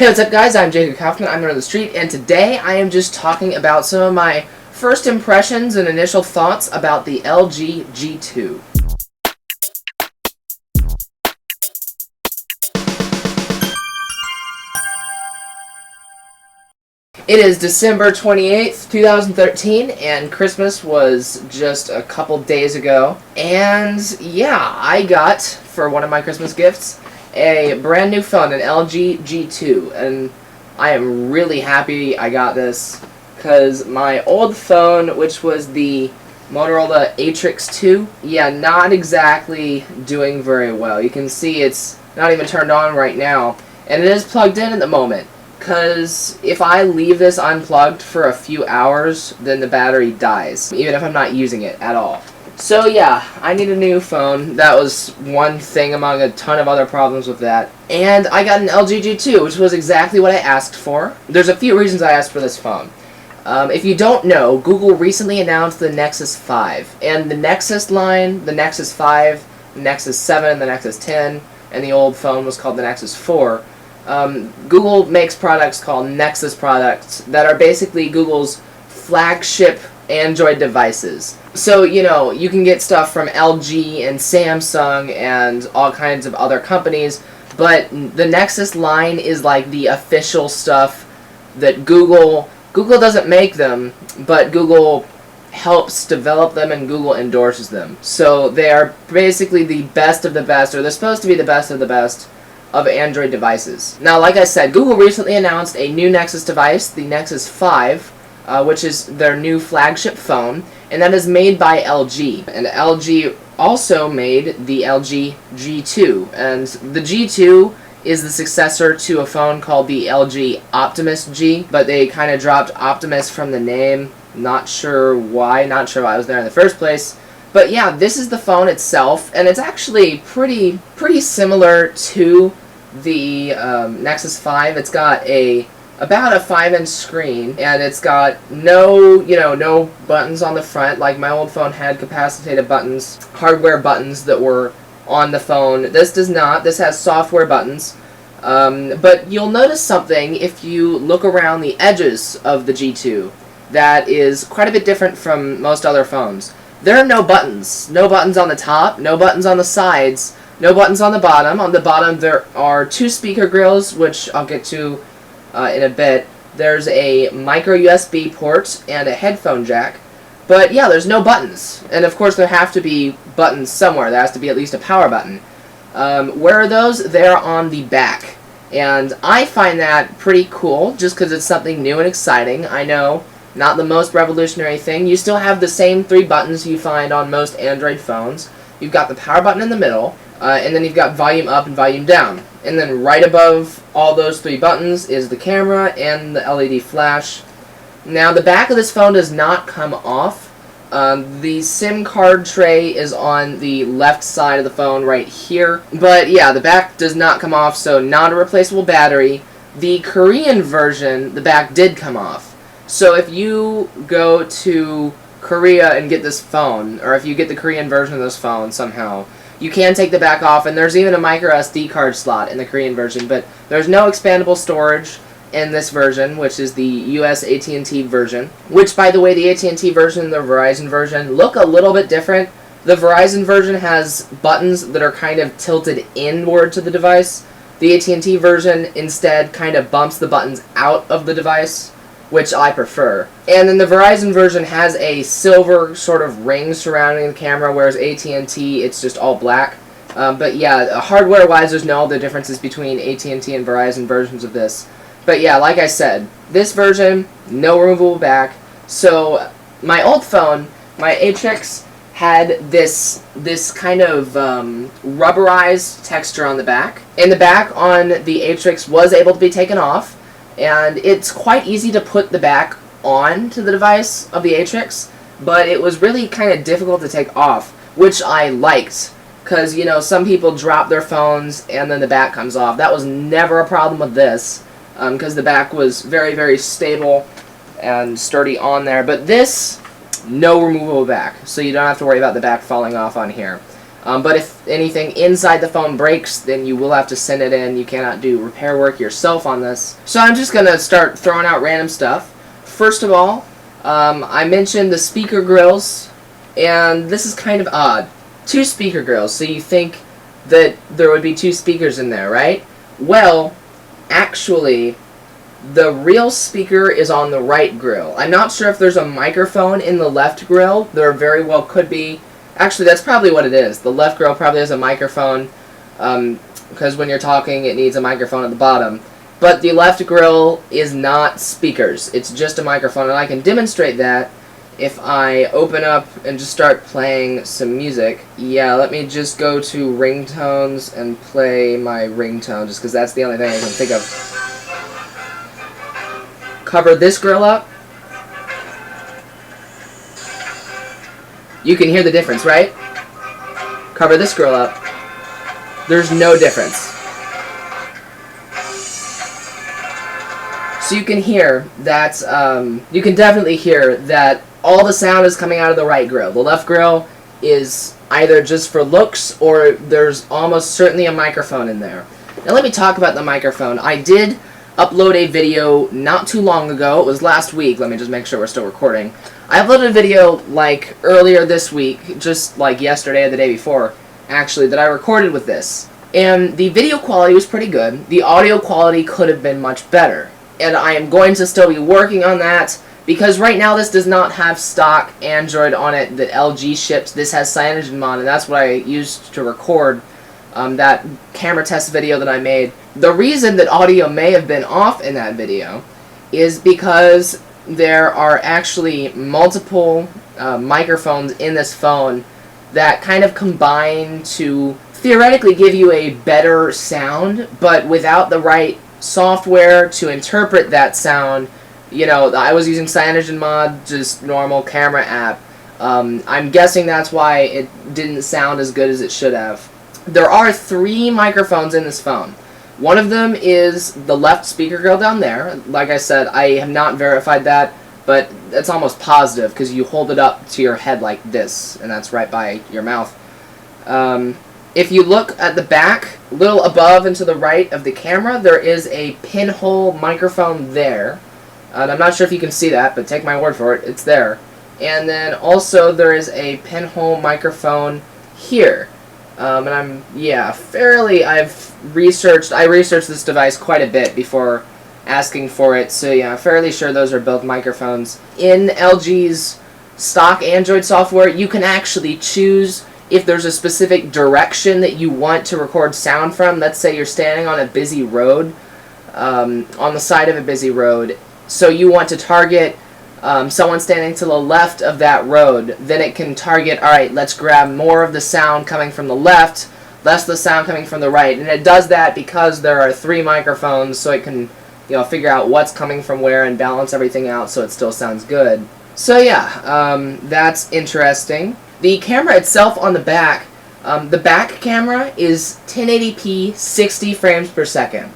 Hey, what's up guys, I'm jacobgkau, I'm on the street, and today I am just talking about some of my first impressions and initial thoughts about the LG G2. It is December 28th, 2013, and Christmas was just a couple days ago. And yeah, I got, for one of my Christmas gifts, a brand new phone, an LG G2, and I am really happy I got this, because my old phone, which was the Motorola Atrix 2, yeah, not exactly doing very well. You can see it's not even turned on right now, and it is plugged in at the moment. Because if I leave this unplugged for a few hours, then the battery dies, even if I'm not using it at all. So yeah, I need a new phone. That was one thing among a ton of other problems with that. And I got an LG G2, which was exactly what I asked for. There's a few reasons I asked for this phone. If you don't know, Google recently announced the Nexus 5. And the Nexus line, the Nexus 5, the Nexus 7, the Nexus 10, and the old phone was called the Nexus 4. Google makes products called Nexus products that are basically Google's flagship Android devices. So, you know, you can get stuff from LG and Samsung and all kinds of other companies, but the Nexus line is like the official stuff that Google doesn't make them, but Google helps develop them and Google endorses them. So they are basically the best of the best, or they're supposed to be the best of the best of Android devices. Now, like I said, Google recently announced a new Nexus device, the Nexus 5, which is their new flagship phone, and that is made by LG. And LG also made the LG G2, and the G2 is the successor to a phone called the LG Optimus G, but they kind of dropped Optimus from the name. Not sure why, not sure why it was there in the first place. But yeah, this is the phone itself, and it's actually pretty similar to the Nexus 5. It's got about a 5-inch screen, and it's got no buttons on the front like my old phone had. Capacitive buttons, hardware buttons that were on the phone. This does not. This has software buttons. But you'll notice something if you look around the edges of the G2 that is quite a bit different from most other phones. There are no buttons. No buttons on the top, no buttons on the sides, no buttons on the bottom. On the bottom there are two speaker grills, which I'll get to in a bit. There's a micro USB port and a headphone jack. But yeah, there's no buttons. And of course there have to be buttons somewhere. There has to be at least a power button. Where are those? They're on the back. And I find that pretty cool, just because it's something new and exciting. I know, not the most revolutionary thing. You still have the same three buttons you find on most Android phones. You've got the power button in the middle, and then you've got volume up and volume down. And then right above all those three buttons is the camera and the LED flash. Now the back of this phone does not come off. The SIM card tray is on the left side of the phone right here. But yeah, the back does not come off, so not a replaceable battery. The Korean version, the back did come off. So if you go to Korea and get this phone, or if you get the Korean version of this phone somehow, you can take the back off, and there's even a micro SD card slot in the Korean version, but there's no expandable storage in this version, which is the US AT&T version, which, by the way, the AT&T version and the Verizon version look a little bit different. The Verizon version has buttons that are kind of tilted inward to the device. The AT&T version instead kind of bumps the buttons out of the device, which I prefer. And then the Verizon version has a silver sort of ring surrounding the camera, whereas AT&T, it's just all black. But yeah, hardware-wise, there's no other differences between AT&T and Verizon versions of this. But yeah, like I said, this version, no removable back. So my old phone, my Atrix, had this kind of rubberized texture on the back. And the back on the Atrix was able to be taken off. And it's quite easy to put the back on to the device of the Atrix, but it was really kind of difficult to take off, which I liked, because, you know, some people drop their phones and then the back comes off. That was never a problem with this, because the back was very stable and sturdy on there. But this, no removable back, so you don't have to worry about the back falling off on here. But if anything inside the phone breaks, then you will have to send it in. You cannot do repair work yourself on this. So I'm just going to start throwing out random stuff. First of all, I mentioned the speaker grills, and this is kind of odd. 2 speaker grills, so you think that there would be 2 speakers in there, right? Well, actually, the real speaker is on the right grill. I'm not sure if there's a microphone in the left grill. There very well could be. Actually, that's probably what it is. The left grill probably has a microphone, because when you're talking, it needs a microphone at the bottom. But the left grill is not speakers. It's just a microphone, and I can demonstrate that if I open up and just start playing some music. Yeah, let me just go to ringtones and play my ringtone, just because that's the only thing I can think of. Cover this grill up. You can hear the difference, right? Cover this grill up. There's no difference. So you can hear that, you can definitely hear that all the sound is coming out of the right grill. The left grill is either just for looks, or there's almost certainly a microphone in there. Now let me talk about the microphone. I did upload a video not too long ago. It was last week. Let me just make sure we're still recording. I uploaded a video like earlier this week, just like yesterday or the day before, actually, that I recorded with this. And the video quality was pretty good. The audio quality could have been much better. And I am going to still be working on that, because right now this does not have stock Android on it that LG ships. This has CyanogenMod, and that's what I used to record that camera test video that I made. The reason that audio may have been off in that video is because there are actually multiple microphones in this phone that kind of combine to theoretically give you a better sound, but without the right software to interpret that sound. You know, I was using CyanogenMod, just normal camera app. I'm guessing that's why it didn't sound as good as it should have. There are 3 microphones in this phone. One of them is the left speaker grill down there. Like I said, I have not verified that, but it's almost positive because you hold it up to your head like this, and that's right by your mouth. If you look at the back, a little above and to the right of the camera, there is a pinhole microphone there. And I'm not sure if you can see that, but take my word for it, it's there. And then also there is a pinhole microphone here. And I researched this device quite a bit before asking for it, so yeah, I'm fairly sure those are both microphones. In LG's stock Android software, you can actually choose if there's a specific direction that you want to record sound from. Let's say you're standing on a busy road, on the side of a busy road, so you want to target someone standing to the left of that road, then it can target, alright, let's grab more of the sound coming from the left, less of the sound coming from the right. And it does that because there are 3 microphones, so it can, you know, figure out what's coming from where and balance everything out so it still sounds good. So yeah, that's interesting. The camera itself on the back camera is 1080p 60 frames per second.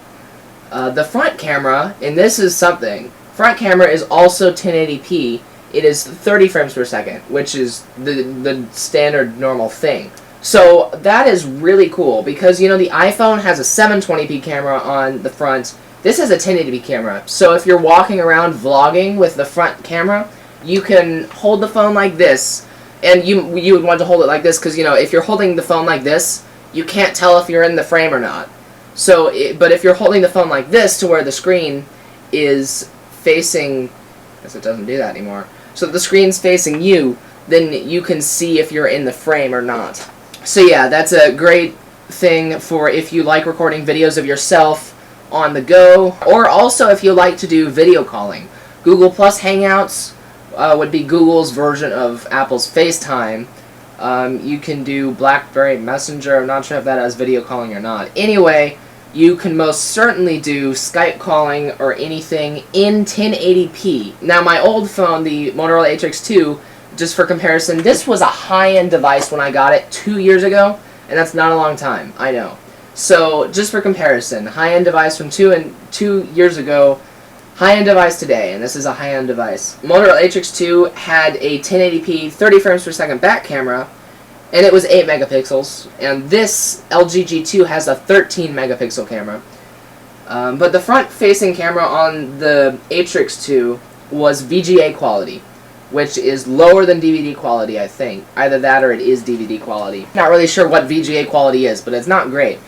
The front camera, and this is something, front camera is also 1080p. It is 30 frames per second, which is the standard normal thing. So that is really cool because, you know, the iPhone has a 720p camera on the front. This has a 1080p camera. So if you're walking around vlogging with the front camera, you can hold the phone like this, and you would want to hold it like this because, you know, if you're holding the phone like this, you can't tell if you're in the frame or not. So, but if you're holding the phone like this to where the screen is facing, I guess it doesn't do that anymore. So if the screen's facing you, then you can see if you're in the frame or not. So yeah, that's a great thing for if you like recording videos of yourself on the go, or also if you like to do video calling. Google Plus Hangouts would be Google's version of Apple's FaceTime. You can do BlackBerry Messenger. I'm not sure if that has video calling or not. Anyway, you can most certainly do Skype calling or anything in 1080p. Now, my old phone, the Motorola HX2, just for comparison, this was a high-end device when I got it 2 years ago, and that's not a long time, I know. So, just for comparison, high-end device from 2 years ago, high-end device today, and this is a high-end device. Motorola HX2 had a 1080p 30 frames per second back camera, and it was 8 megapixels, and this LG G2 has a 13 megapixel camera. But the front-facing camera on the Atrix 2 was VGA quality, which is lower than DVD quality, I think. Either that or it is DVD quality. Not really sure what VGA quality is, but it's not great.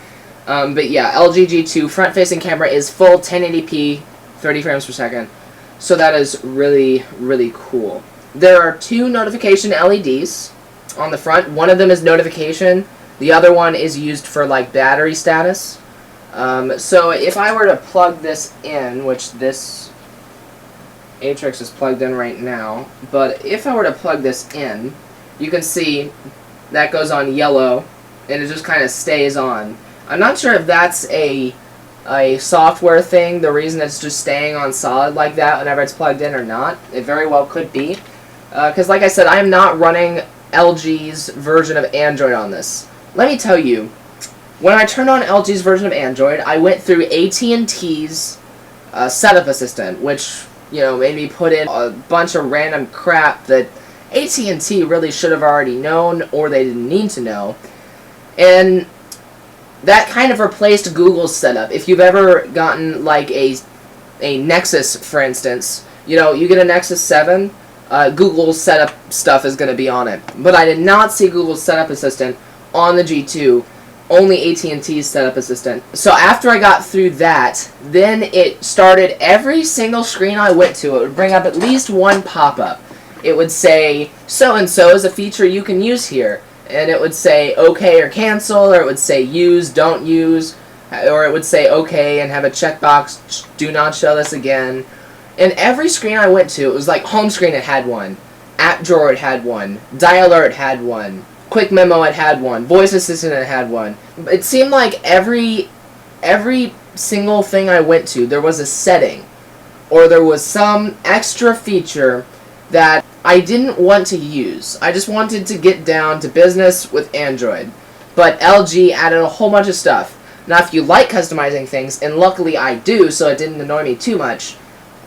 But yeah, LG G2 front-facing camera is full 1080p, 30 frames per second. So that is really, really cool. There are 2 notification LEDs on the front. One of them is notification. The other one is used for like battery status. So if I were to plug this in, which this Atrix is plugged in right now, but if I were to plug this in, you can see that goes on yellow, and it just kind of stays on. I'm not sure if that's a software thing, the reason it's just staying on solid like that whenever it's plugged in or not. It very well could be. Because like I said, I am not running LG's version of Android on this. Let me tell you, when I turned on LG's version of Android, I went through AT&T's setup assistant, which, you know, made me put in a bunch of random crap that AT&T really should have already known, or they didn't need to know. And that kind of replaced Google's setup. If you've ever gotten like a Nexus, for instance, you know, you get a Nexus 7, Google's setup stuff is going to be on it. But I did not see Google's setup assistant on the G2, only AT&T's setup assistant. So after I got through that, then it started every single screen I went to, it would bring up at least one pop-up. It would say, so-and-so is a feature you can use here. And it would say OK or cancel, or it would say use, don't use, or it would say OK and have a checkbox, do not show this again. And every screen I went to, it was like home screen it had one, app drawer it had one, dialer it had one, quick memo it had one, voice assistant it had one. It seemed like every single thing I went to, there was a setting, or there was some extra feature that I didn't want to use. I just wanted to get down to business with Android. But LG added a whole bunch of stuff. Now if you like customizing things, and luckily I do, so it didn't annoy me too much,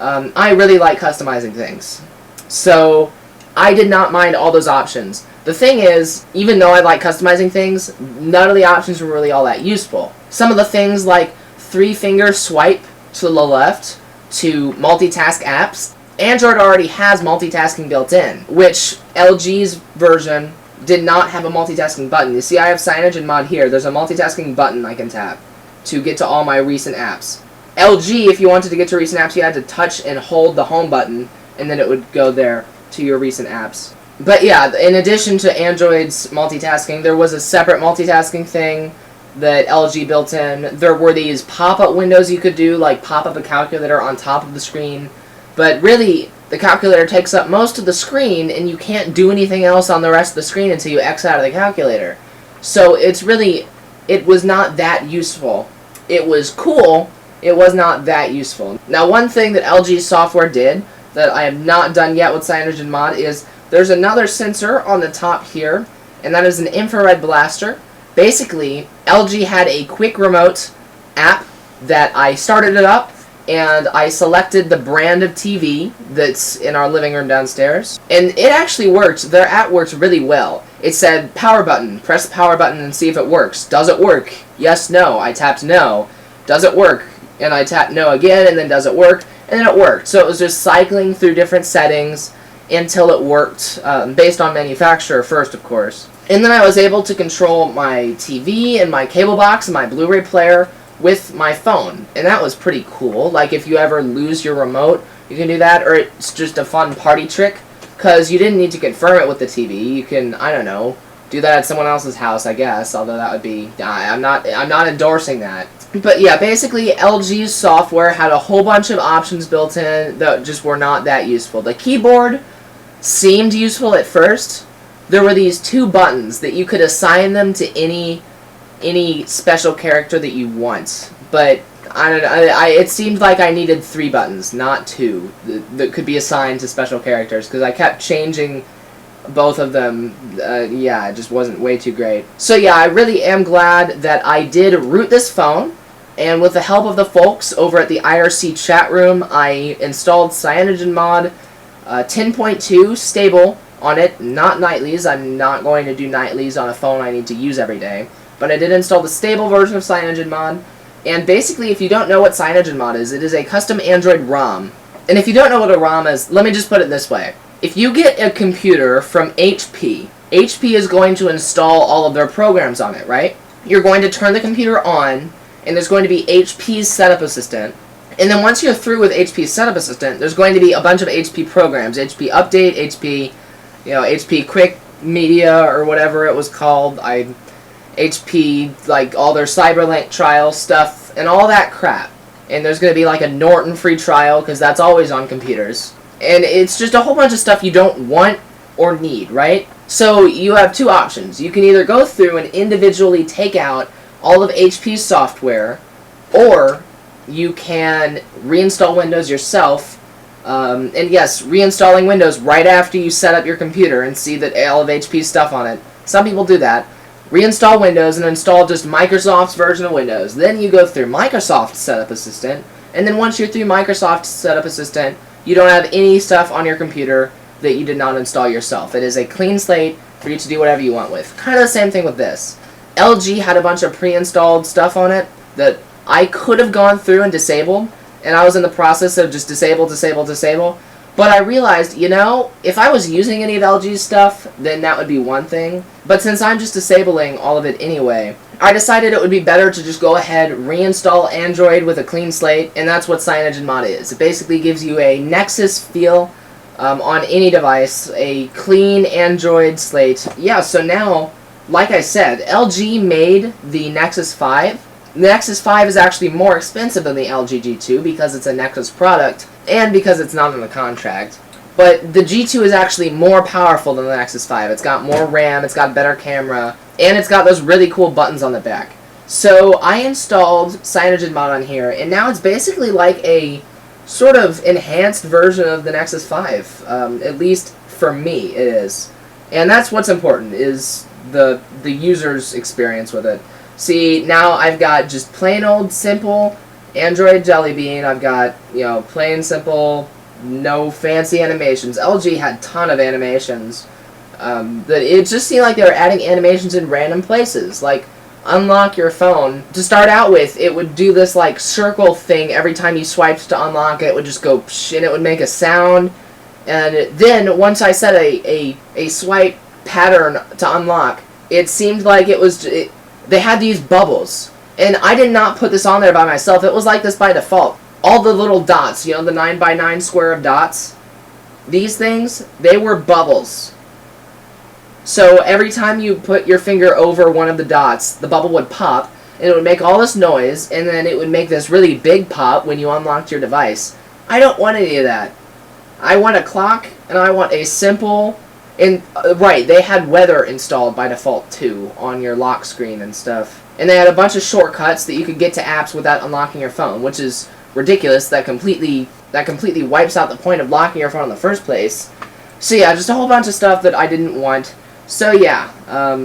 I really like customizing things. So I did not mind all those options. The thing is, even though I like customizing things, none of the options were really all that useful. Some of the things like 3-finger swipe to the left to multitask apps, Android already has multitasking built in, which LG's version did not have a multitasking button. You see, I have CyanogenMod here. There's a multitasking button I can tap to get to all my recent apps. LG, if you wanted to get to recent apps, you had to touch and hold the home button, and then it would go there to your recent apps. But yeah, in addition to Android's multitasking, there was a separate multitasking thing that LG built in. There were these pop-up windows you could do, like pop up a calculator on top of the screen. But really, the calculator takes up most of the screen, and you can't do anything else on the rest of the screen until you X out of the calculator. So it's really, it was not that useful. It was cool, it was not that useful. Now one thing that LG's software did, that I have not done yet with CyanogenMod, is there's another sensor on the top here, and that is an infrared blaster. Basically, LG had a quick remote app that I started it up, and I selected the brand of TV that's in our living room downstairs. And it actually worked. Their app worked really well. It said, power button. Press the power button and see if it works. Does it work? Yes, no. I tapped no. Does it work? And I tapped no again, and then does it work? And then it worked. So it was just cycling through different settings until it worked, based on manufacturer first, of course. And then I was able to control my TV and my cable box and my Blu-ray player with my phone, and that was pretty cool. Like, if you ever lose your remote, you can do that, or it's just a fun party trick, because you didn't need to confirm it with the TV. You can, I don't know, do that at someone else's house, I guess, although that would be, I'm not endorsing that. But yeah, basically, LG's software had a whole bunch of options built in that just were not that useful. The keyboard seemed useful at first. There were these 2 buttons that you could assign them to any special character that you want, but I don't know. It seemed like I needed 3 buttons, not 2, that could be assigned to special characters, because I kept changing both of them. Yeah, it just wasn't way too great. So yeah, I really am glad that I did root this phone, and with the help of the folks over at the IRC chat room, I installed CyanogenMod 10.2 stable on it, not nightlies. I'm not going to do nightlies on a phone I need to use every day. But I did install the stable version of CyanogenMod. And basically, if you don't know what CyanogenMod is, it is a custom Android ROM. And if you don't know what a ROM is, let me just put it this way. If you get a computer from HP, HP is going to install all of their programs on it, right? You're going to turn the computer on, and there's going to be HP's Setup Assistant. And then once you're through with HP's Setup Assistant, there's going to be a bunch of HP programs. HP Update, HP, HP Quick Media, or whatever it was called. HP, like, all their CyberLink trial stuff, and all that crap. And there's going to be, like, a Norton free trial, because that's always on computers. And it's just a whole bunch of stuff you don't want or need, right? So you have two options. You can either go through and individually take out all of HP's software, or you can reinstall Windows yourself. And yes, reinstalling Windows right after you set up your computer and see that all of HP's stuff on it. Some people do that. Reinstall Windows and install just Microsoft's version of Windows. Then you go through Microsoft Setup Assistant, and then once you're through Microsoft Setup Assistant, you don't have any stuff on your computer that you did not install yourself. It is a clean slate for you to do whatever you want with. Kind of the same thing with this. LG had a bunch of pre-installed stuff on it that I could have gone through and disabled, and I was in the process of just disable. But I realized, if I was using any of LG's stuff, then that would be one thing. But since I'm just disabling all of it anyway, I decided it would be better to just go ahead, reinstall Android with a clean slate, and that's what CyanogenMod is. It basically gives you a Nexus feel on any device, a clean Android slate. Yeah, so now, like I said, LG made the Nexus 5. The Nexus 5 is actually more expensive than the LG G2 because it's a Nexus product and because it's not in the contract. But the G2 is actually more powerful than the Nexus 5. It's got more RAM, it's got better camera, and it's got those really cool buttons on the back. So I installed CyanogenMod on here, and now it's basically like a sort of enhanced version of the Nexus 5. At least for me, it is. And that's what's important, is the user's experience with it. See, now I've got just plain old simple Android Jelly Bean. I've got, plain simple, no fancy animations. LG had a ton of animations. That it just seemed like they were adding animations in random places. Like, unlock your phone. To start out with, it would do this, like, circle thing every time you swiped to unlock it. It would just go psh, and it would make a sound. And then, once I set a swipe pattern to unlock, it seemed like it was... they had these bubbles, and I did not put this on there by myself. It was like this by default. All the little dots, the 9x9 square of dots, these things, they were bubbles. So every time you put your finger over one of the dots, the bubble would pop, and it would make all this noise, and then it would make this really big pop when you unlocked your device. I don't want any of that. I want a clock, and I want a simple... And right, they had weather installed by default too on your lock screen and stuff. And they had a bunch of shortcuts that you could get to apps without unlocking your phone, which is ridiculous. That completely wipes out the point of locking your phone in the first place. So yeah, just a whole bunch of stuff that I didn't want. So yeah,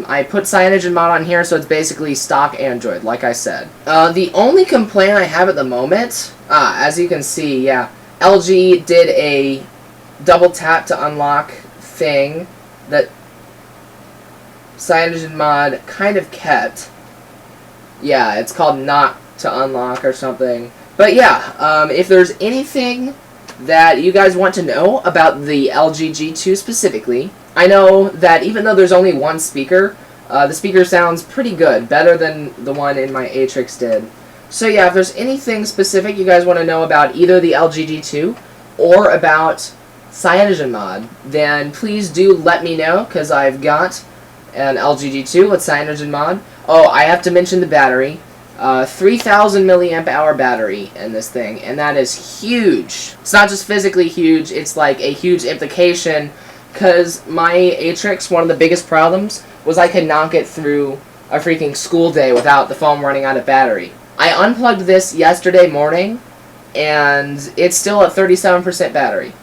I put CyanogenMod on here, so it's basically stock Android, like I said. The only complaint I have at the moment, as you can see, yeah, LG did a double tap to unlock thing that CyanogenMod kind of kept. Yeah, it's called not to unlock or something. But yeah, if there's anything that you guys want to know about the LG G2 specifically, I know that even though there's only one speaker, the speaker sounds pretty good, better than the one in my Atrix did. So yeah, if there's anything specific you guys want to know about either the LG G2 or about CyanogenMod, then please do let me know, because I've got an LG G2 with CyanogenMod. Oh, I have to mention the battery. 3,000 milliamp hour battery in this thing, and that is huge. It's not just physically huge, it's like a huge implication, because my Atrix, one of the biggest problems was I could not get through a freaking school day without the phone running out of battery. I unplugged this yesterday morning, and it's still at 37% battery.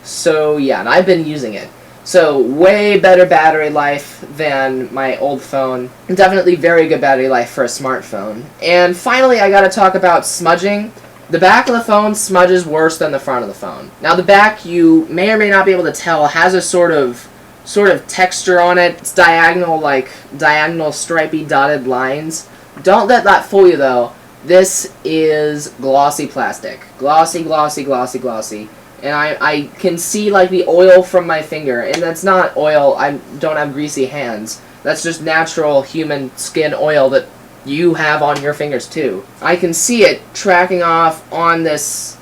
So yeah, and I've been using it. So way better battery life than my old phone. Definitely very good battery life for a smartphone. And finally, I gotta talk about smudging. The back of the phone smudges worse than the front of the phone. Now the back, you may or may not be able to tell, has a sort of sort of texture on it. It's diagonal, like diagonal stripy dotted lines. Don't let that fool you though. This is glossy plastic. Glossy, glossy, glossy, glossy. And I can see like the oil from my finger. And that's not oil. I don't have greasy hands. That's just natural human skin oil that you have on your fingers too. I can see it tracking off on this.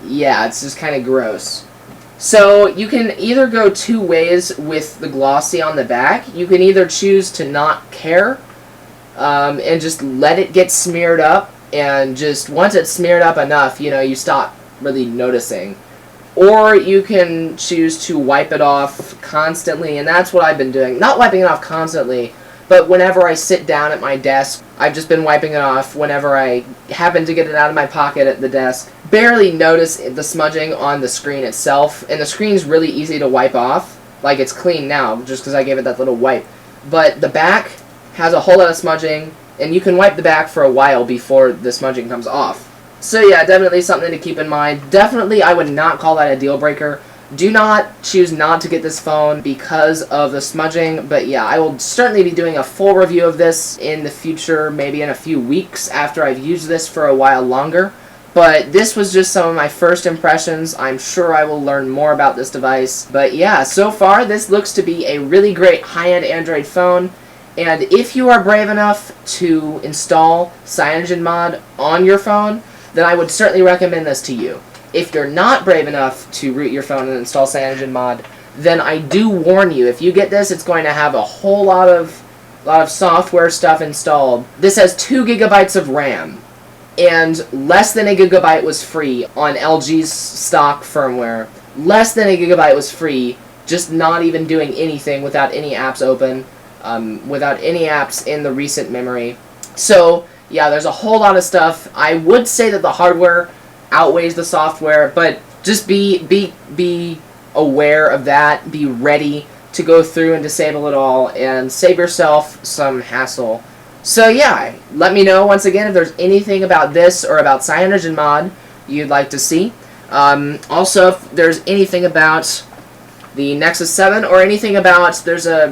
Yeah, it's just kind of gross. So you can either go two ways with the glossy on the back. You can either choose to not care and just let it get smeared up, and just once it's smeared up enough, you know, you stop really noticing. Or you can choose to wipe it off constantly, and that's what I've been doing. Not wiping it off constantly, but whenever I sit down at my desk, I've just been wiping it off whenever I happen to get it out of my pocket at the desk. Barely notice the smudging on the screen itself, and the screen's really easy to wipe off. Like, it's clean now, just because I gave it that little wipe. But the back has a whole lot of smudging, and you can wipe the back for a while before the smudging comes off. So yeah, definitely something to keep in mind. Definitely, I would not call that a deal breaker. Do not choose not to get this phone because of the smudging, but yeah, I will certainly be doing a full review of this in the future, maybe in a few weeks after I've used this for a while longer. But this was just some of my first impressions. I'm sure I will learn more about this device. But yeah, so far this looks to be a really great high-end Android phone. And if you are brave enough to install CyanogenMod on your phone, then I would certainly recommend this to you. If you're not brave enough to root your phone and install CyanogenMod, then I do warn you, if you get this, it's going to have a whole lot of software stuff installed. This has 2 gigabytes of RAM, and less than a gigabyte was free on LG's stock firmware. Less than a gigabyte was free, just not even doing anything without any apps open, without any apps in the recent memory. So yeah, there's a whole lot of stuff. I would say that the hardware outweighs the software, but just be aware of that. Be ready to go through and disable it all and save yourself some hassle. So yeah, let me know once again if there's anything about this or about CyanogenMod you'd like to see. Also, if there's anything about the Nexus 7 or anything about,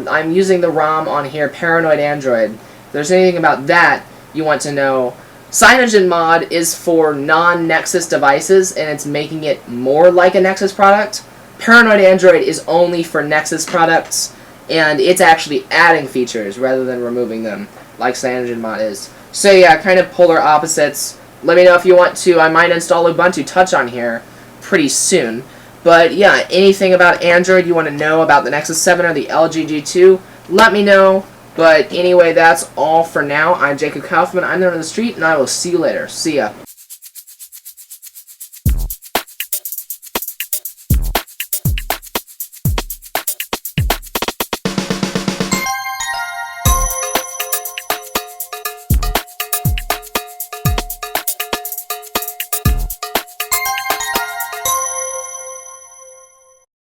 I'm using the ROM on here, Paranoid Android. If there's anything about that you want to know, CyanogenMod is for non-Nexus devices, and it's making it more like a Nexus product. Paranoid Android is only for Nexus products, and it's actually adding features rather than removing them, like CyanogenMod is. So yeah, kind of polar opposites. Let me know if you want to. I might install Ubuntu Touch on here pretty soon. But yeah, anything about Android you want to know about the Nexus 7 or the LG G2, let me know. But anyway, that's all for now. I'm Jacob Kaufman. I'm there on the street, and I will see you later. See ya.